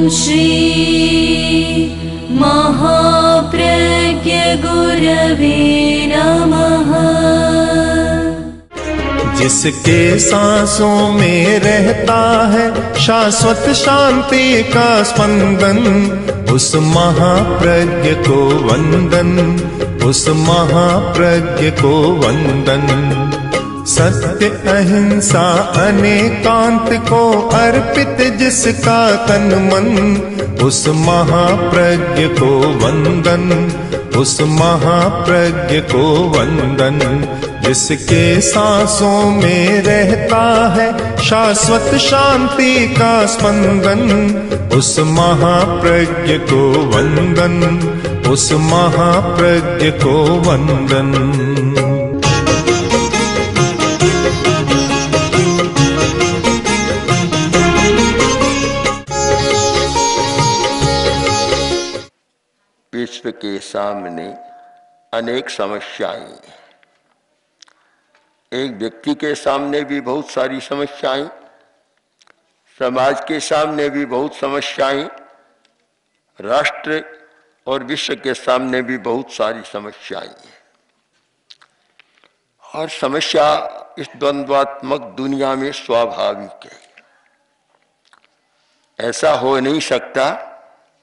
श्री महाप्रज्ञ गुरवे नमः। जिसके सांसों में रहता है शाश्वत शांति का स्पंदन, उस महाप्रज्ञ को वंदन, उस महाप्रज्ञ को वंदन। सत्य अहिंसा अनेकांत को अर्पित जिसका तन मन, उस महाप्रज्ञ को वंदन, उस महाप्रज्ञ को वंदन। जिसके सांसों में रहता है शाश्वत शांति का स्पंदन, उस महाप्रज्ञ को वंदन, उस महाप्रज्ञ को वंदन। विश्व के सामने अनेक समस्याएं, एक व्यक्ति के सामने भी बहुत सारी समस्याएं, समाज के सामने भी बहुत समस्याएं, राष्ट्र और विश्व के सामने भी बहुत सारी समस्याएं हैं। और समस्या इस द्वंद्वात्मक दुनिया में स्वाभाविक है। ऐसा हो नहीं सकता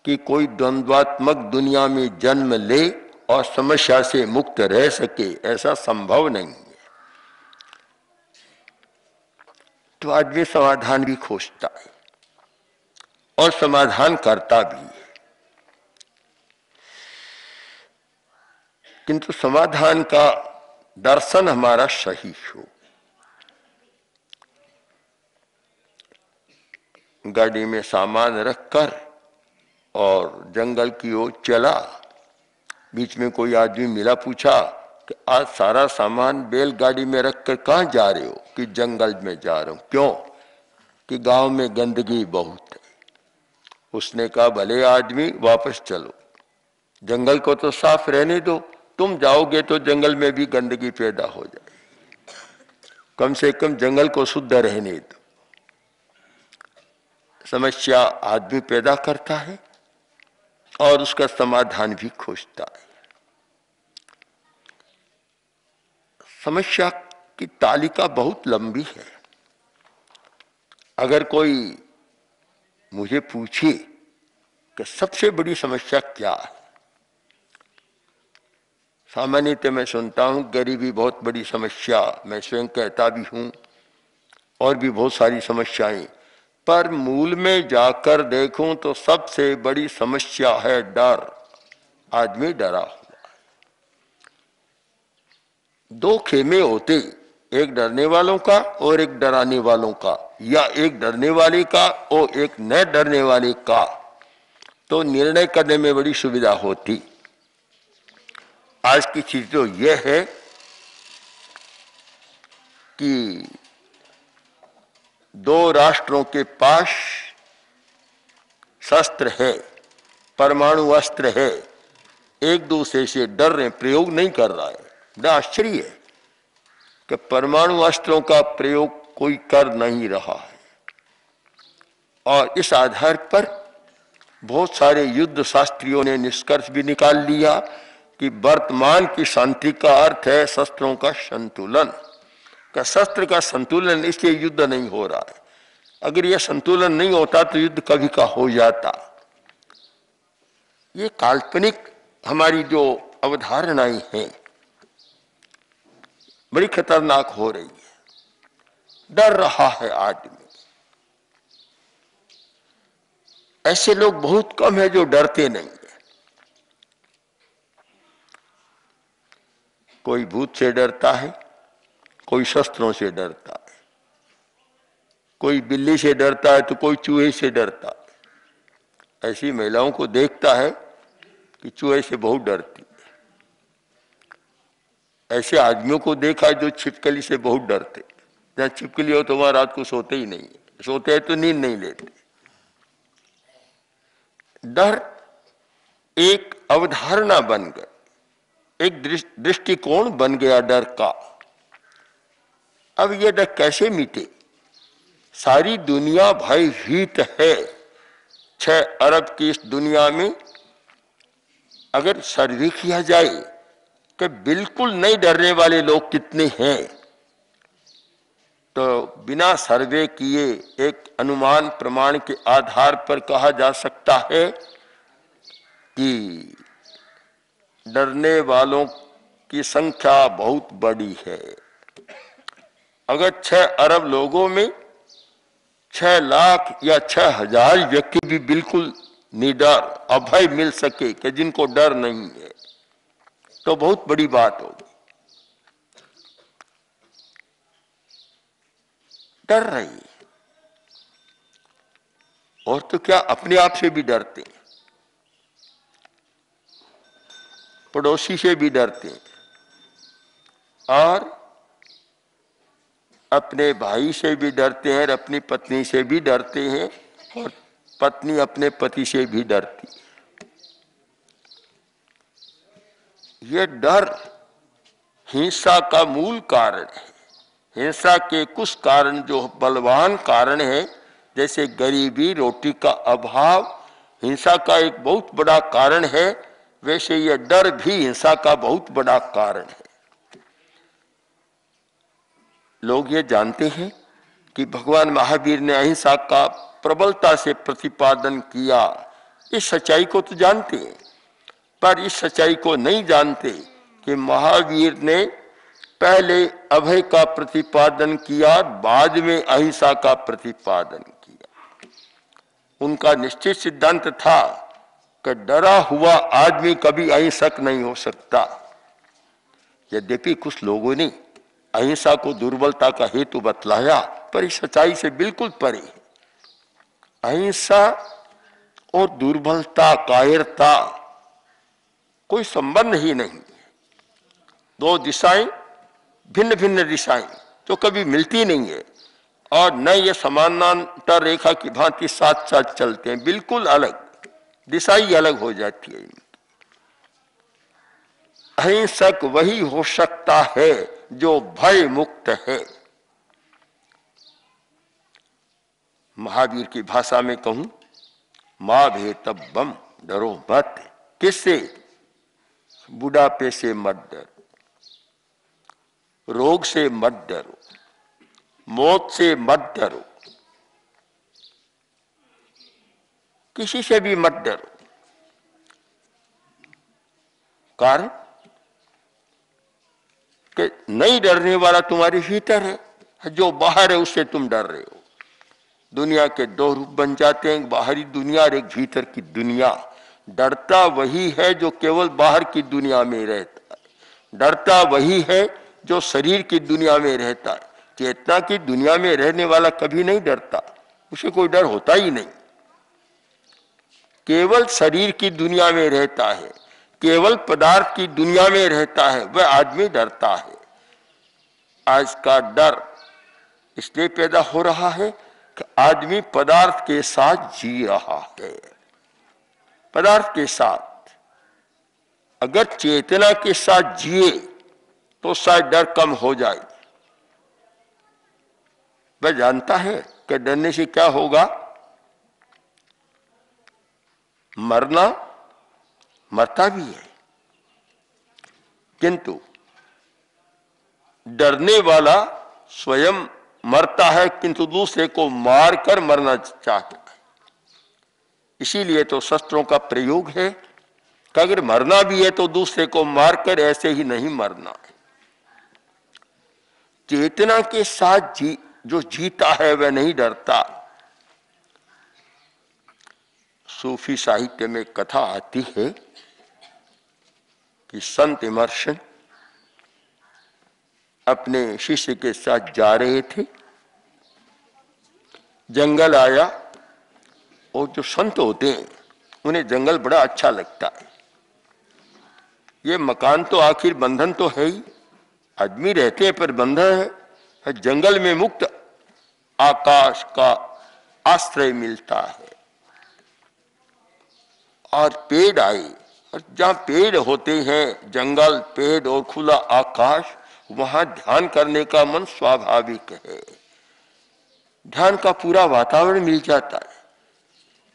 कि कोई द्वंद्वात्मक दुनिया में जन्म ले और समस्या से मुक्त रह सके, ऐसा संभव नहीं है। तो आदमी समाधान भी खोजता है और समाधान करता भी है, किंतु समाधान का दर्शन हमारा सही हो। गाड़ी में सामान रखकर और जंगल की ओर चला, बीच में कोई आदमी मिला, पूछा कि आज सारा सामान बैलगाड़ी में रखकर कहाँ जा रहे हो? कि जंगल में जा रहा हूं। क्यों? कि गांव में गंदगी बहुत है। उसने कहा भले आदमी वापस चलो, जंगल को तो साफ रहने दो, तुम जाओगे तो जंगल में भी गंदगी पैदा हो जाएगी। कम से कम जंगल को शुद्ध रहने दो। समस्या आदमी पैदा करता है और उसका समाधान भी खोजता है। समस्या की तालिका बहुत लंबी है। अगर कोई मुझे पूछे कि सबसे बड़ी समस्या क्या है, सामान्यतः मैं सुनता हूं गरीबी बहुत बड़ी समस्या, मैं स्वयं कहता भी हूं, और भी बहुत सारी समस्याएं, पर मूल में जाकर देखूं तो सबसे बड़ी समस्या है डर। आदमी डरा हुआ है। दो खेमे होते, एक डरने वालों का और एक डराने वालों का, या एक डरने वाले का और एक न डरने वाले का, तो निर्णय करने में बड़ी सुविधा होती। आज की चीज तो यह है कि दो राष्ट्रों के पास शस्त्र है, परमाणु अस्त्र है, एक दूसरे से डर रहे, प्रयोग नहीं कर रहा है। बड़ा आश्चर्य है कि परमाणु अस्त्रों का प्रयोग कोई कर नहीं रहा है। और इस आधार पर बहुत सारे युद्ध शास्त्रियों ने निष्कर्ष भी निकाल लिया कि वर्तमान की शांति का अर्थ है शस्त्रों का संतुलन। का शस्त्र का संतुलन, इसलिए युद्ध नहीं हो रहा है। अगर यह संतुलन नहीं होता तो युद्ध कभी का हो जाता। ये काल्पनिक हमारी जो अवधारणाएं हैं बड़ी खतरनाक हो रही है। डर रहा है आदमी। ऐसे लोग बहुत कम है जो डरते नहीं है। कोई भूत से डरता है, कोई शस्त्रों से डरता है, कोई बिल्ली से डरता है तो कोई चूहे से डरता है। ऐसी महिलाओं को देखता है कि चूहे से बहुत डरती है। ऐसे आदमियों को देखा है जो छिपकली से बहुत डरते। जहां छिपकली हो तो वहां रात को सोते ही नहीं है, सोते हैं तो नींद नहीं लेते। डर एक अवधारणा बन गई, एक दृष्टिकोण बन गया डर का। अब यह डर कैसे मिटे? सारी दुनिया भयभीत है, 6 अरब की इस दुनिया में अगर सर्वे किया जाए कि बिल्कुल नहीं डरने वाले लोग कितने हैं, तो बिना सर्वे किए एक अनुमान प्रमाण के आधार पर कहा जा सकता है कि डरने वालों की संख्या बहुत बड़ी है। अगर 6 अरब लोगों में 6 लाख या 6,000 व्यक्ति भी बिल्कुल निडर अभय मिल सके कि जिनको डर नहीं है, तो बहुत बड़ी बात होगी। डर रही है, और तो क्या अपने आप से भी डरते हैं, पड़ोसी से भी डरते हैं, और अपने भाई से भी डरते हैं, और अपनी पत्नी से भी डरते हैं, और पत्नी अपने पति से भी डरती है। यह डर हिंसा का मूल कारण है। हिंसा के कुछ कारण जो बलवान कारण है, जैसे गरीबी, रोटी का अभाव, हिंसा का एक बहुत बड़ा कारण है, वैसे यह डर भी हिंसा का बहुत बड़ा कारण है। लोग ये जानते हैं कि भगवान महावीर ने अहिंसा का प्रबलता से प्रतिपादन किया, इस सच्चाई को तो जानते हैं, पर इस सच्चाई को नहीं जानते कि महावीर ने पहले अभय का प्रतिपादन किया, बाद में अहिंसा का प्रतिपादन किया। उनका निश्चित सिद्धांत था कि डरा हुआ आदमी कभी अहिंसक नहीं हो सकता। यद्यपि कुछ लोगों ने अहिंसा को दुर्बलता का हेतु बतलाया, पर इस सच्चाई से बिल्कुल परे है। अहिंसा और दुर्बलता, कायरता कोई संबंध ही नहीं। दो दिशाएं, भिन्न भिन्न दिशाएं जो कभी मिलती नहीं है, और न ये समानांतर रेखा की भांति साथ साथ चलते हैं, बिल्कुल अलग दिशा ही अलग हो जाती है। अहिंसक वही हो सकता है जो भय मुक्त है। महावीर की भाषा में कहूं, मां भेतब्बम, डरो मत। किससे? बुढ़ापे से मत डरो, रोग से मत डरो, मौत से मत डरो, किसी से भी मत डरो। कारण कि नहीं डरने वाला तुम्हारे भीतर है, जो बाहर है उससे तुम डर रहे हो। दुनिया के दो रूप बन जाते हैं, बाहरी दुनिया और एक भीतर की दुनिया। डरता वही है जो केवल बाहर की दुनिया में रहता है, डरता वही है जो शरीर की दुनिया में रहता है। चेतना की दुनिया में रहने वाला कभी नहीं डरता, उसे कोई डर होता ही नहीं। केवल शरीर की दुनिया में रहता है, केवल पदार्थ की दुनिया में रहता है, वह आदमी डरता है। आज का डर इसलिए पैदा हो रहा है कि आदमी पदार्थ के साथ जी रहा है। पदार्थ के साथ अगर चेतना के साथ जिए तो शायद डर कम हो जाए। वह जानता है कि डरने से क्या होगा, मरना, मरता भी है, किंतु डरने वाला स्वयं मरता है किंतु दूसरे को मारकर मरना चाहता है। इसीलिए तो शस्त्रों का प्रयोग है कि अगर मरना भी है तो दूसरे को मारकर ऐसे ही नहीं मरना है। चेतना के साथ जो जीता है वह नहीं डरता। सूफी साहित्य में कथा आती है कि संत इमर्शन अपने शिष्य के साथ जा रहे थे, जंगल आया, और जो संत होते हैं उन्हें जंगल बड़ा अच्छा लगता है। ये मकान तो आखिर बंधन तो है ही, आदमी रहते हैं पर बंधन है। जंगल में मुक्त आकाश का आश्रय मिलता है, और पेड़ आए, और जहां पेड़ होते हैं, जंगल, पेड़ और खुला आकाश, वहां ध्यान करने का मन स्वाभाविक है। ध्यान का पूरा वातावरण मिल जाता है।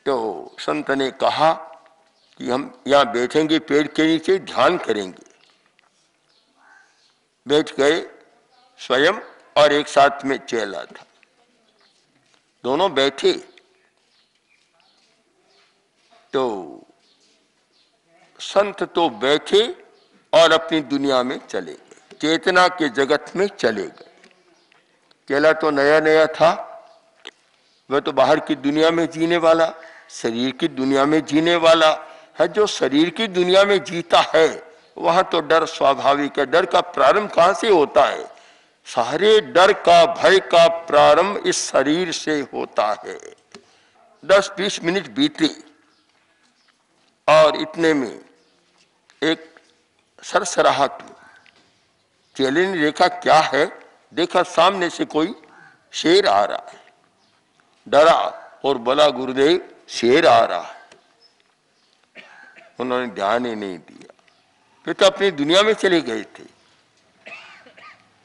तो संत ने कहा कि हम यहाँ बैठेंगे, पेड़ के नीचे ध्यान करेंगे। बैठ गए स्वयं और एक साथ में चेला था, दोनों बैठे। तो संत तो बैठे और अपनी दुनिया में चले गए, चेतना के जगत में चले गए। चेला तो नया नया था, वह तो बाहर की दुनिया में जीने वाला, शरीर की दुनिया में जीने वाला है। जो शरीर की दुनिया में जीता है वहां तो डर स्वाभाविक है। डर का प्रारंभ कहां से होता है? सारे डर का, भय का प्रारंभ इस शरीर से होता है। 10-20 मिनट बीते और इतने में एक सरसराहट। चेले ने देखा क्या है, देखा सामने से कोई शेर आ रहा है। डरा और बोला, गुरुदेव शेर आ रहा है। उन्होंने ध्यान ही नहीं दिया, फिर तो अपनी दुनिया में चले गए थे।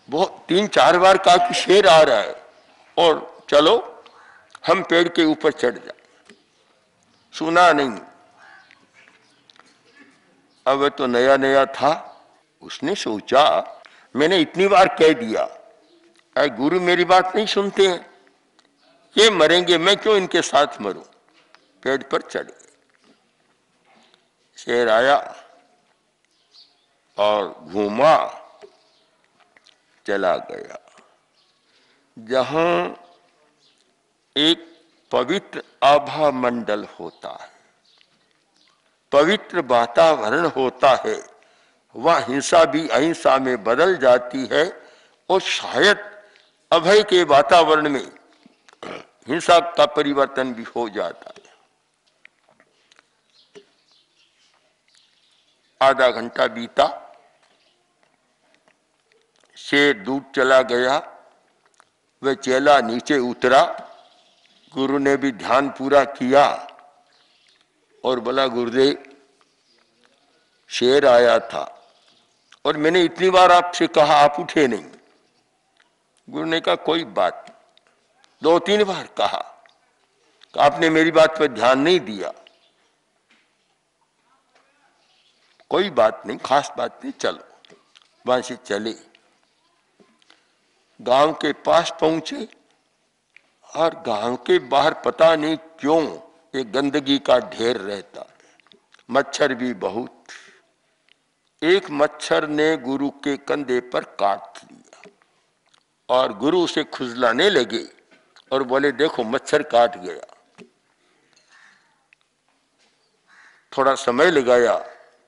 बहुत 3-4 बार कहा कि शेर आ रहा है और चलो हम पेड़ के ऊपर चढ़ जाए, सुना नहीं। अब तो नया नया था, उसने सोचा मैंने इतनी बार कह दिया, अरे गुरु मेरी बात नहीं सुनते हैं, ये मरेंगे, मैं क्यों इनके साथ मरूं। पेड़ पर चढ़ गए। शेर आया और घूमा, चला गया। जहां एक पवित्र आभा मंडल होता है, पवित्र वातावरण होता है, वह हिंसा भी अहिंसा में बदल जाती है। और शायद अभय के वातावरण में हिंसा का परिवर्तन भी हो जाता है। आधा घंटा बीता, शेर दूर चला गया। वह चेला नीचे उतरा, गुरु ने भी ध्यान पूरा किया और बोला, गुरुदेव शेर आया था और मैंने इतनी बार आपसे कहा, आप उठे नहीं। गुरु ने कहा कोई बात, 2-3 बार कहा, आपने मेरी बात पर ध्यान नहीं दिया। कोई बात नहीं, खास बात नहीं, चलो। वहां से चले, गांव के पास पहुंचे और गांव के बाहर पता नहीं क्यों एक गंदगी का ढेर रहता है, मच्छर भी बहुत। एक मच्छर ने गुरु के कंधे पर काट लिया और गुरु उसे खुजलाने लगे और बोले, देखो मच्छर काट गया। थोड़ा समय लगाया,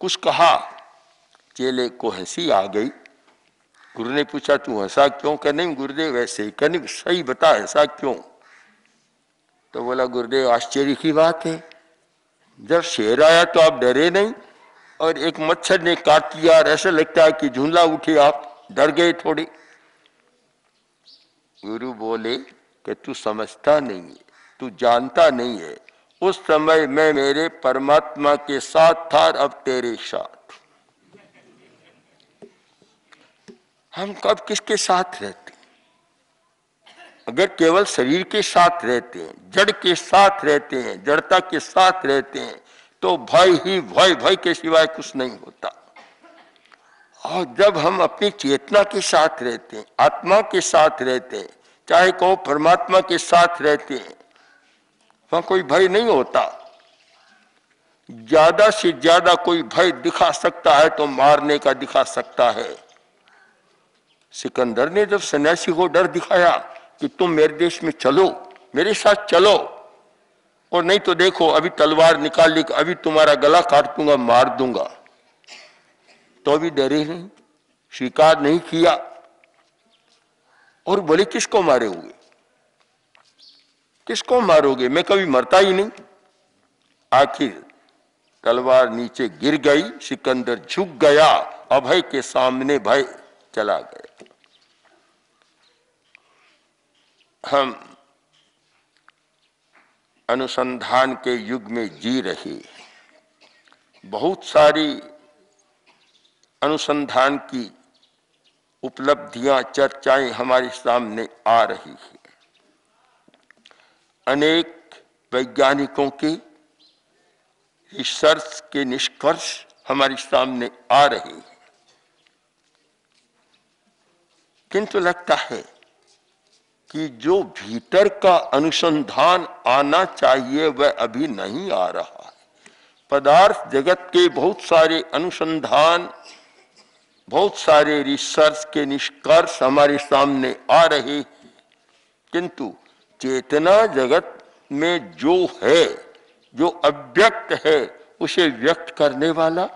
कुछ कहा, चेले को हंसी आ गई। गुरु ने पूछा, तू हंसा क्यों? कह नहीं गुरुदेव ऐसे ही। कहने सही बता, हंसा क्यों? तो बोला, गुरुदेव आश्चर्य की बात है, जब शेर आया तो आप डरे नहीं और एक मच्छर ने काट लिया और ऐसा लगता है कि झुंझला उठे, आप डर गए थोड़े। गुरु बोले कि तू समझता नहीं है, तू जानता नहीं है, उस समय मैं मेरे परमात्मा के साथ था, अब तेरे साथ। हम कब किसके साथ रहते हैं? अगर केवल शरीर के साथ रहते हैं, जड़ के साथ रहते हैं, जड़ता के साथ रहते हैं, तो भय ही भय, भय के सिवाय कुछ नहीं होता। और जब हम अपनी चेतना के साथ रहते हैं, आत्मा के साथ रहते हैं, चाहे कहो परमात्मा के साथ रहते हैं, वहां कोई भय नहीं होता। ज्यादा से ज्यादा कोई भय दिखा सकता है तो मारने का दिखा सकता है। सिकंदर ने जब सन्यासी को डर दिखाया कि तुम मेरे देश में चलो, मेरे साथ चलो, और नहीं तो देखो अभी तलवार निकाल ली, अभी तुम्हारा गला काट दूंगा, मार दूंगा, तो भी डरे नहीं, स्वीकार नहीं किया और बोले किसको मारोगे, किसको मारोगे, मैं कभी मरता ही नहीं। आखिर तलवार नीचे गिर गई, सिकंदर झुक गया, अभय के सामने भय चला गया। हम अनुसंधान के युग में जी रहे, बहुत सारी अनुसंधान की उपलब्धियां, चर्चाएं हमारे सामने आ रही है। अनेक वैज्ञानिकों के रिसर्च के निष्कर्ष हमारे सामने आ रहे हैं, किंतु लगता है कि जो भीतर का अनुसंधान आना चाहिए वह अभी नहीं आ रहा है। पदार्थ जगत के बहुत सारे अनुसंधान, बहुत सारे रिसर्च के निष्कर्ष हमारे सामने आ रहे हैं, किंतु चेतना जगत में जो है, जो अव्यक्त है, उसे व्यक्त करने वाला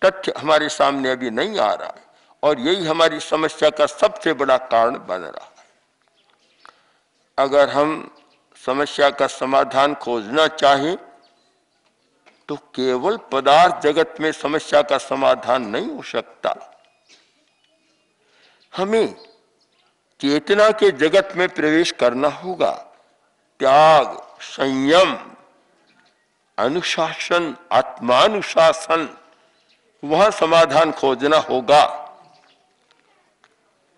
तथ्य हमारे सामने अभी नहीं आ रहा है, और यही हमारी समस्या का सबसे बड़ा कारण बन रहा है। अगर हम समस्या का समाधान खोजना चाहें तो केवल पदार्थ जगत में समस्या का समाधान नहीं हो सकता। हमें चेतना के जगत में प्रवेश करना होगा। त्याग, संयम, अनुशासन, आत्मानुशासन, वहां समाधान खोजना होगा।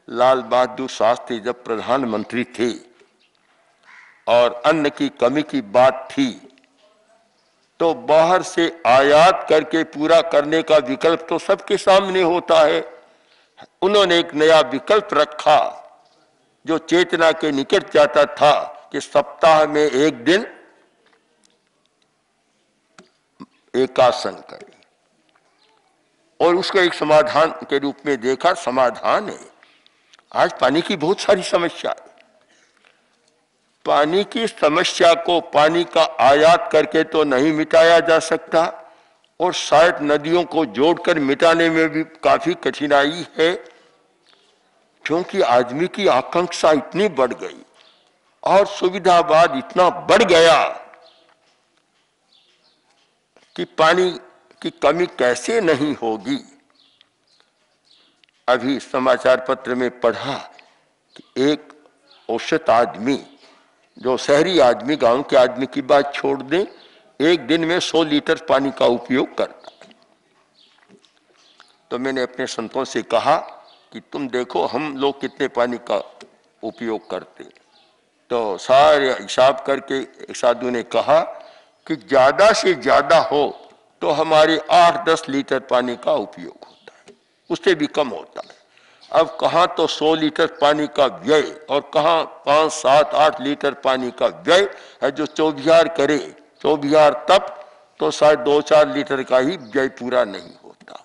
लाल बहादुर शास्त्री जब प्रधानमंत्री थे और अन्न की कमी की बात थी, तो बाहर से आयात करके पूरा करने का विकल्प तो सबके सामने होता है। उन्होंने एक नया विकल्प रखा जो चेतना के निकट जाता था कि सप्ताह में एक दिन एकासन करें, और उसको एक समाधान के रूप में देखा। समाधान है, आज पानी की बहुत सारी समस्या है। पानी की समस्या को पानी का आयात करके तो नहीं मिटाया जा सकता, और शायद नदियों को जोड़कर मिटाने में भी काफी कठिनाई है, क्योंकि आदमी की आकांक्षा इतनी बढ़ गई और सुविधावाद इतना बढ़ गया कि पानी की कमी कैसे नहीं होगी। अभी समाचार पत्र में पढ़ा कि एक औसत आदमी, जो शहरी आदमी, गांव के आदमी की बात छोड़ दें, एक दिन में 100 लीटर पानी का उपयोग करता है। तो मैंने अपने संतों से कहा कि तुम देखो हम लोग कितने पानी का उपयोग करते। तो सारे हिसाब करके एक साधु ने कहा कि ज्यादा से ज्यादा हो तो हमारे 8-10 लीटर पानी का उपयोग होता है, उससे भी कम होता है। अब कहाँ तो 100 लीटर पानी का व्यय और कहाँ 5, 7, 8 लीटर पानी का व्यय है। जो चौबिहार करे, चौबिहार तप, तो शायद 2-4 लीटर का ही व्यय पूरा नहीं होता।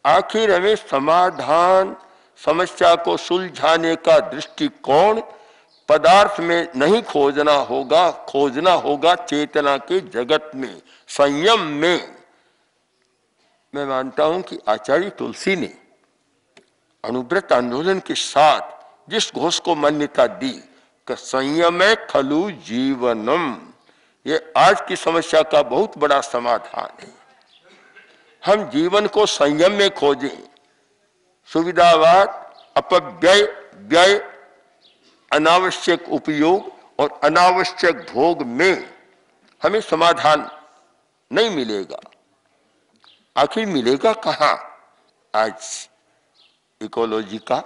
आखिर हमें समाधान, समस्या को सुलझाने का दृष्टिकोण पदार्थ में नहीं खोजना होगा, खोजना होगा चेतना के जगत में, संयम में। मैं मानता हूं कि आचार्य तुलसी ने अनुव्रत आंदोलन के साथ जिस घोष को मान्यता दी कि संयम खलु जीवनम, ये आज की समस्या का बहुत बड़ा समाधान है। हम जीवन को संयम में खोजें। सुविधावाद, अपव्यय, व्यय, अनावश्यक उपयोग और अनावश्यक भोग में हमें समाधान नहीं मिलेगा। आखिर मिलेगा कहां? आज इकोलॉजी का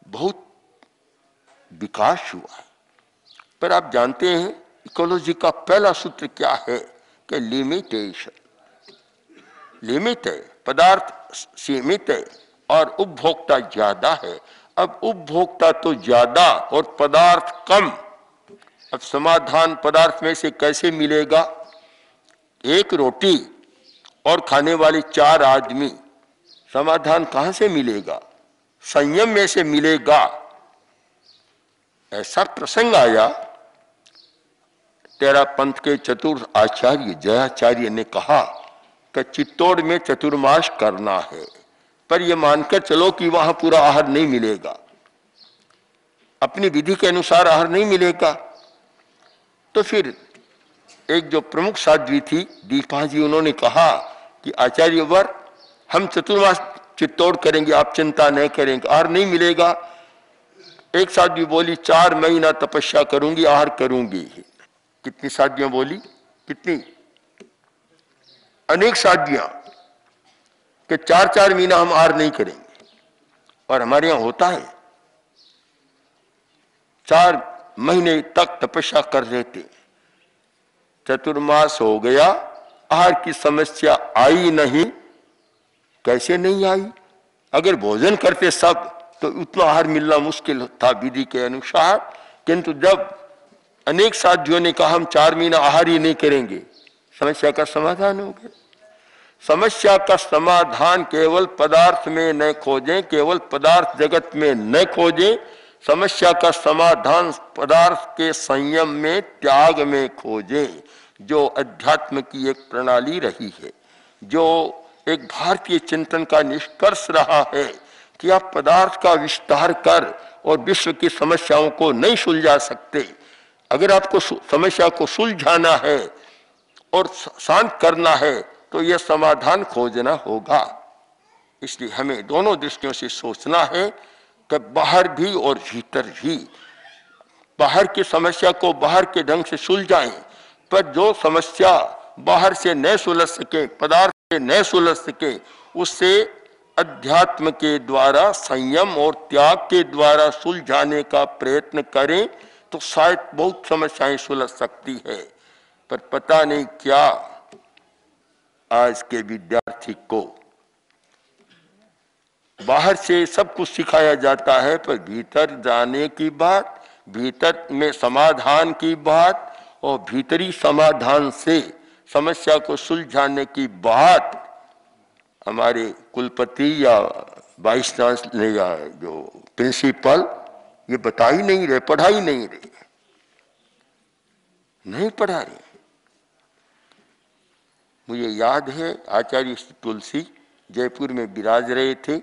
बहुत विकास हुआ है, पर आप जानते हैं इकोलॉजी का पहला सूत्र क्या है कि लिमिटेशन। लिमिट है, पदार्थ सीमित है और उपभोक्ता ज्यादा है। अब उपभोक्ता तो ज्यादा और पदार्थ कम। अब समाधान पदार्थ में से कैसे मिलेगा? एक रोटी और खाने वाले 4 आदमी, समाधान कहां से मिलेगा? संयम में से मिलेगा। ऐसा प्रसंग आया, तेरा पंथ के चतुर्थ आचार्य जयाचार्य ने कहा कि चित्तौड़ में चतुर्मास करना है, पर यह मानकर चलो कि वहां पूरा आहार नहीं मिलेगा, अपनी विधि के अनुसार आहार नहीं मिलेगा। तो फिर एक जो प्रमुख साध्वी थी दीपा जी, उन्होंने कहा कि आचार्य वर, हम चतुर्मास चित्तौड़ करेंगे, आप चिंता नहीं करेंगे, आहार नहीं मिलेगा। एक साध्वी बोली 4 महीना तपस्या करूंगी, आहार करूंगी। कितनी साध्वियां बोली? कितनी? अनेक साध्वियां कि 4-4 महीना हम आहार नहीं करेंगे। और हमारे यहां होता है 4 महीने तक तपस्या कर रहे थे। चतुर्मास हो गया, आहार की समस्या आई नहीं। कैसे नहीं आई? अगर भोजन करते सब तो उतना आहार मिलना मुश्किल था विधि के अनुसार। किंतु जब अनेक साथियों ने कहा हम 4 महीना आहार ही नहीं करेंगे, समस्या का समाधान हो गया। समस्या का समाधान केवल पदार्थ में न खोजें, केवल पदार्थ जगत में न खोजें। समस्या का समाधान पदार्थ के संयम में, त्याग में खोजें, जो अध्यात्म की एक प्रणाली रही है, जो एक भारतीय चिंतन का निष्कर्ष रहा है कि आप पदार्थ का विस्तार कर और विश्व की समस्याओं को नहीं सुलझा सकते। अगर आपको समस्या को सुलझाना है और शांत करना है तो यह समाधान खोजना होगा। इसलिए हमें दोनों दृष्टियों से सोचना है कि बाहर भी और भीतर भी। बाहर की समस्या को बाहर के ढंग से सुलझाएं, पर जो समस्या बाहर से न सुलझ सके, पदार्थ से न सुलझ सके, उससे अध्यात्म के द्वारा, संयम और त्याग के द्वारा सुलझाने का प्रयत्न करें तो शायद बहुत समस्याएं सुलझ सकती है। पर पता नहीं क्या आज के विद्यार्थी को बाहर से सब कुछ सिखाया जाता है, पर भीतर जाने की बात, भीतर में समाधान की बात और भीतरी समाधान से समस्या को सुलझाने की बात हमारे कुलपति या वाइस चांसलर या जो प्रिंसिपल ये बता ही नहीं रहे, पढ़ा ही नहीं रहे, नहीं पढ़ा रहे। मुझे याद है आचार्य तुलसी जयपुर में विराज रहे थे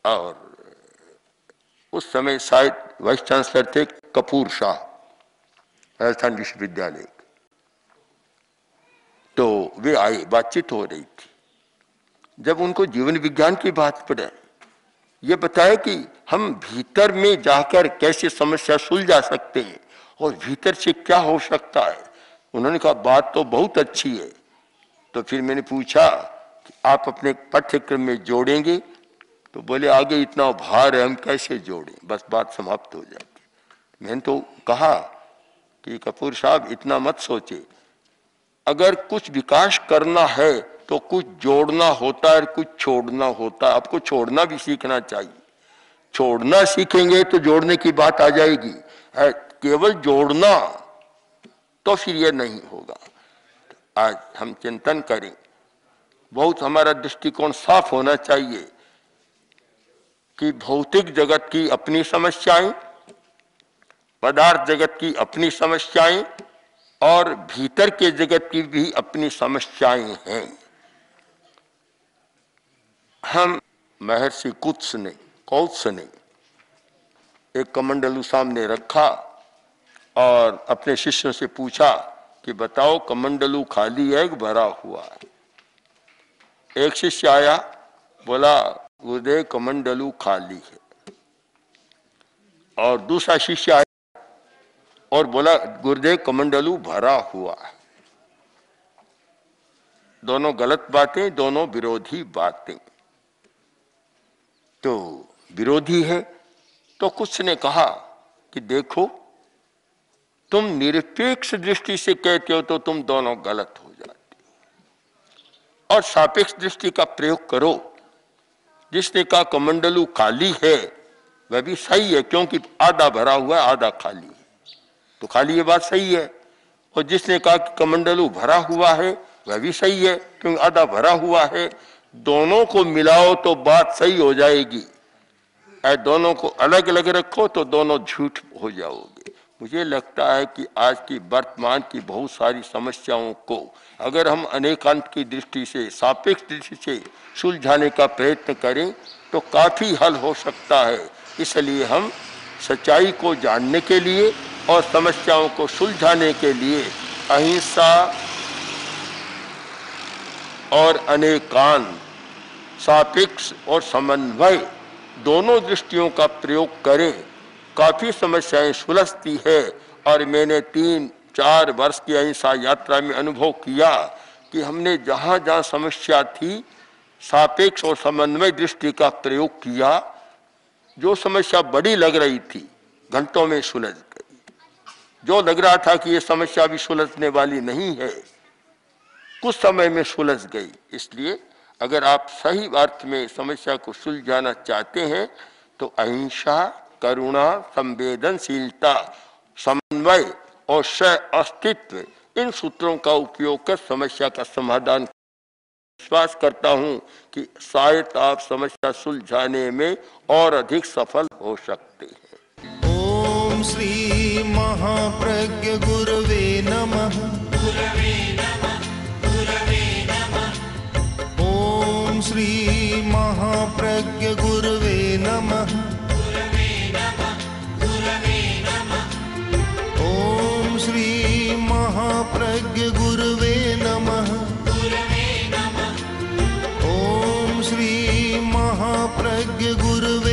और उस समय शायद वाइस चांसलर थे कपूर शाह, राजस्थान विश्वविद्यालय। तो वे आए, बातचीत हो रही थी। जब उनको जीवन विज्ञान की बात पड़े, ये बताया कि हम भीतर में जाकर कैसे समस्या सुलझा सकते हैं और भीतर से क्या हो सकता है। उन्होंने कहा बात तो बहुत अच्छी है। तो फिर मैंने पूछा कि आप अपने पाठ्यक्रम में जोड़ेंगे? तो बोले आगे इतना भार है, हम कैसे जोड़ें, बस बात समाप्त हो जाती। मैंने तो कहा कि कपूर साहब इतना मत सोचे, अगर कुछ विकास करना है तो कुछ जोड़ना होता है, कुछ छोड़ना होता है। आपको छोड़ना भी सीखना चाहिए। छोड़ना सीखेंगे तो जोड़ने की बात आ जाएगी, केवल जोड़ना तो फिर यह नहीं होगा। आज हम चिंतन करें, बहुत हमारा दृष्टिकोण साफ होना चाहिए कि भौतिक जगत की अपनी समस्याएं, पदार्थ जगत की अपनी समस्याएं और भीतर के जगत की भी अपनी समस्याएं हैं। हम महर्षि कौत्स ने एक कमंडलू सामने रखा और अपने शिष्यों से पूछा कि बताओ कमंडलू खाली है कि भरा हुआ है। एक शिष्य आया, बोला गुरुदेव कमंडलू खाली है। और दूसरा शिष्य आया और बोला गुरुदेव कमंडलू भरा हुआ है। दोनों गलत बातें, दोनों विरोधी बातें। तो विरोधी है तो कुछ ने कहा कि देखो तुम निरपेक्ष दृष्टि से कहते हो तो तुम दोनों गलत हो जाते हो, और सापेक्ष दृष्टि का प्रयोग करो। जिसने कहा कमंडलू खाली है वह भी सही है, क्योंकि आधा भरा हुआ है आधा खाली है, तो खाली ये बात सही है। और जिसने कहा कि कमंडलू भरा हुआ है वह भी सही है, क्योंकि आधा भरा हुआ है। दोनों को मिलाओ तो बात सही हो जाएगी, और दोनों को अलग अलग रखो तो दोनों झूठ हो जाओगे। मुझे लगता है कि आज की वर्तमान की बहुत सारी समस्याओं को अगर हम अनेकांत की दृष्टि से, सापेक्ष दृष्टि से सुलझाने का प्रयत्न करें तो काफी हल हो सकता है। इसलिए हम सच्चाई को जानने के लिए और समस्याओं को सुलझाने के लिए अहिंसा और अनेकांत, सापेक्ष और समन्वय दोनों दृष्टियों का प्रयोग करें। काफी समस्याएं सुलझती है। और मैंने 3-4 वर्ष की अहिंसा यात्रा में अनुभव किया कि हमने जहां जहां समस्या थी सापेक्ष और समन्वय दृष्टि का प्रयोग किया। जो समस्या बड़ी लग रही थी, घंटों में सुलझ गई। जो लग रहा था कि ये समस्या भी सुलझने वाली नहीं है, कुछ समय में सुलझ गई। इसलिए अगर आप सही अर्थ में समस्या को सुलझाना चाहते हैं तो अहिंसा, करुणा, संवेदनशीलता, समन्वय और सह अस्तित्व, इन सूत्रों का उपयोग कर समस्या का समाधान। विश्वास करता हूं कि शायद आप समस्या सुलझाने में और अधिक सफल हो सकते हैं। ओम श्री महाप्रज्ञ गुरवे नमः। ओम श्री महाप्रज्ञ गुरवे नमः। ओम श्री महाप्रज्ञ गुरवे नमः। ओम श्री महाप्रज्ञ गुरवे